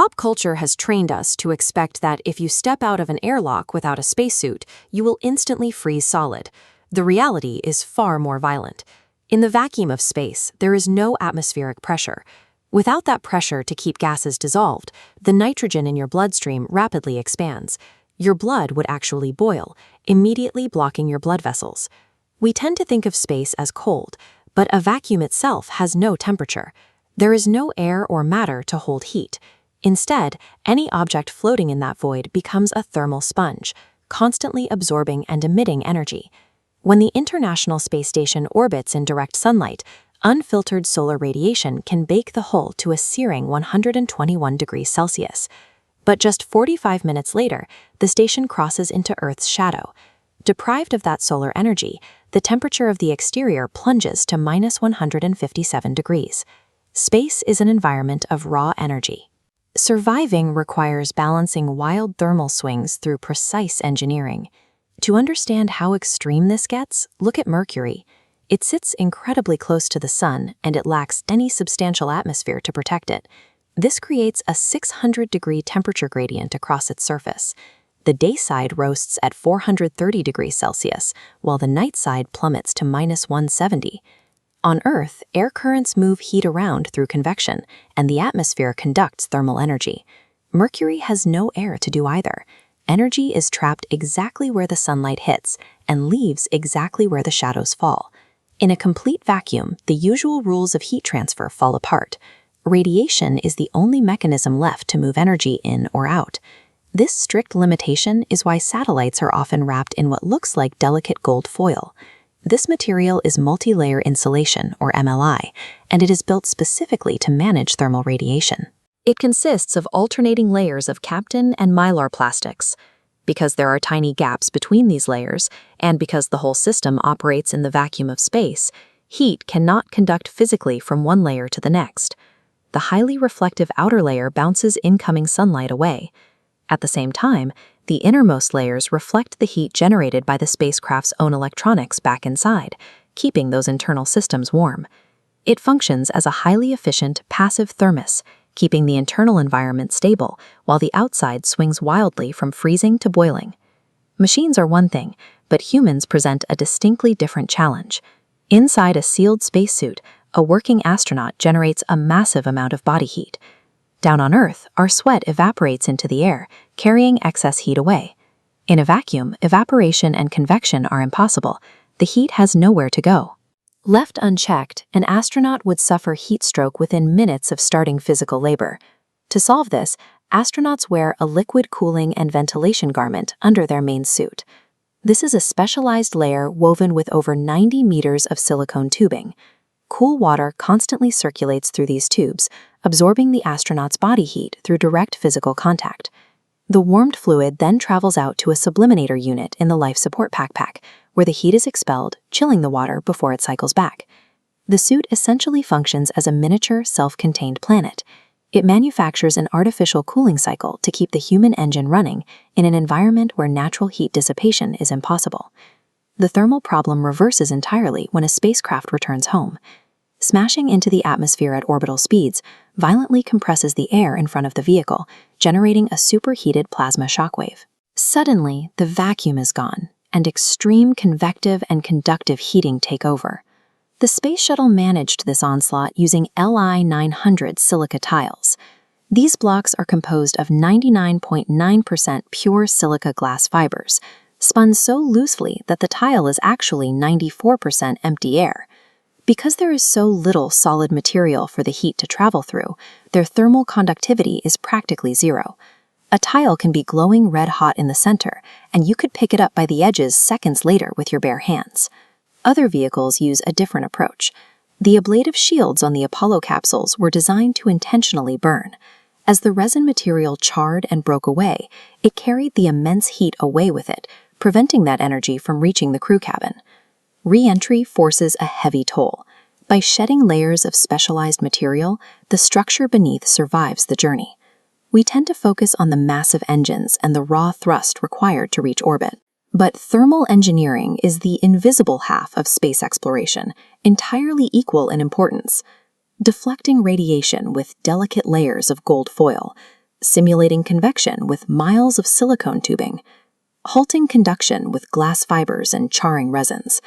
Pop culture has trained us to expect that if you step out of an airlock without a spacesuit, you will instantly freeze solid. The reality is far more violent. In the vacuum of space, there is no atmospheric pressure. Without that pressure to keep gases dissolved, the nitrogen in your bloodstream rapidly expands. Your blood would actually boil, immediately blocking your blood vessels. We tend to think of space as cold, but a vacuum itself has no temperature. There is no air or matter to hold heat. Instead, any object floating in that void becomes a thermal sponge, constantly absorbing and emitting energy. When the International Space Station orbits in direct sunlight, unfiltered solar radiation can bake the hull to a searing 121 degrees Celsius. But just 45 minutes later, the station crosses into Earth's shadow. Deprived of that solar energy, the temperature of the exterior plunges to minus 157 degrees. Space is an environment of raw energy. Surviving requires balancing wild thermal swings through precise engineering. To understand how extreme this gets, look at Mercury. It sits incredibly close to the sun, and it lacks any substantial atmosphere to protect it. This creates a 600-degree temperature gradient across its surface. The day side roasts at 430 degrees Celsius, while the night side plummets to minus 170. On Earth, air currents move heat around through convection, and the atmosphere conducts thermal energy. Mercury has no air to do either. Energy is trapped exactly where the sunlight hits and leaves exactly where the shadows fall. In a complete vacuum, the usual rules of heat transfer fall apart. Radiation is the only mechanism left to move energy in or out. This strict limitation is why satellites are often wrapped in what looks like delicate gold foil. This material is multi-layer insulation, or MLI, and it is built specifically to manage thermal radiation. It consists of alternating layers of Kapton and Mylar plastics. Because there are tiny gaps between these layers, and because the whole system operates in the vacuum of space, heat cannot conduct physically from one layer to the next. The highly reflective outer layer bounces incoming sunlight away. At the same time, the innermost layers reflect the heat generated by the spacecraft's own electronics back inside, keeping those internal systems warm. It functions as a highly efficient passive thermos, keeping the internal environment stable while the outside swings wildly from freezing to boiling. Machines are one thing, but humans present a distinctly different challenge. Inside a sealed spacesuit, a working astronaut generates a massive amount of body heat. Down on Earth, our sweat evaporates into the air, carrying excess heat away. In a vacuum, evaporation and convection are impossible. The heat has nowhere to go. Left unchecked, an astronaut would suffer heat stroke within minutes of starting physical labor. To solve this, astronauts wear a liquid cooling and ventilation garment under their main suit. This is a specialized layer woven with over 90 meters of silicone tubing. Cool water constantly circulates through these tubes, absorbing the astronaut's body heat through direct physical contact. The warmed fluid then travels out to a subliminator unit in the life support backpack, where the heat is expelled, chilling the water before it cycles back. The suit essentially functions as a miniature, self-contained planet. It manufactures an artificial cooling cycle to keep the human engine running in an environment where natural heat dissipation is impossible. The thermal problem reverses entirely when a spacecraft returns home. Smashing into the atmosphere at orbital speeds violently compresses the air in front of the vehicle, generating a superheated plasma shockwave. Suddenly, the vacuum is gone, and extreme convective and conductive heating take over. The space shuttle managed this onslaught using Li-900 silica tiles. These blocks are composed of 99.9% pure silica glass fibers, spun so loosely that the tile is actually 94% empty air. Because there is so little solid material for the heat to travel through, their thermal conductivity is practically zero. A tile can be glowing red-hot in the center, and you could pick it up by the edges seconds later with your bare hands. Other vehicles use a different approach. The ablative shields on the Apollo capsules were designed to intentionally burn. As the resin material charred and broke away, it carried the immense heat away with it, preventing that energy from reaching the crew cabin. Re-entry forces a heavy toll. By shedding layers of specialized material, the structure beneath survives the journey. We tend to focus on the massive engines and the raw thrust required to reach orbit. But thermal engineering is the invisible half of space exploration, entirely equal in importance. Deflecting radiation with delicate layers of gold foil, simulating convection with miles of silicone tubing, halting conduction with glass fibers and charring resins.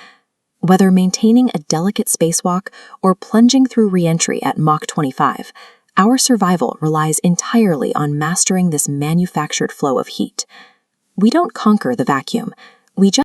Whether maintaining a delicate spacewalk or plunging through re-entry at Mach 25, our survival relies entirely on mastering this manufactured flow of heat. We don't conquer the vacuum, we just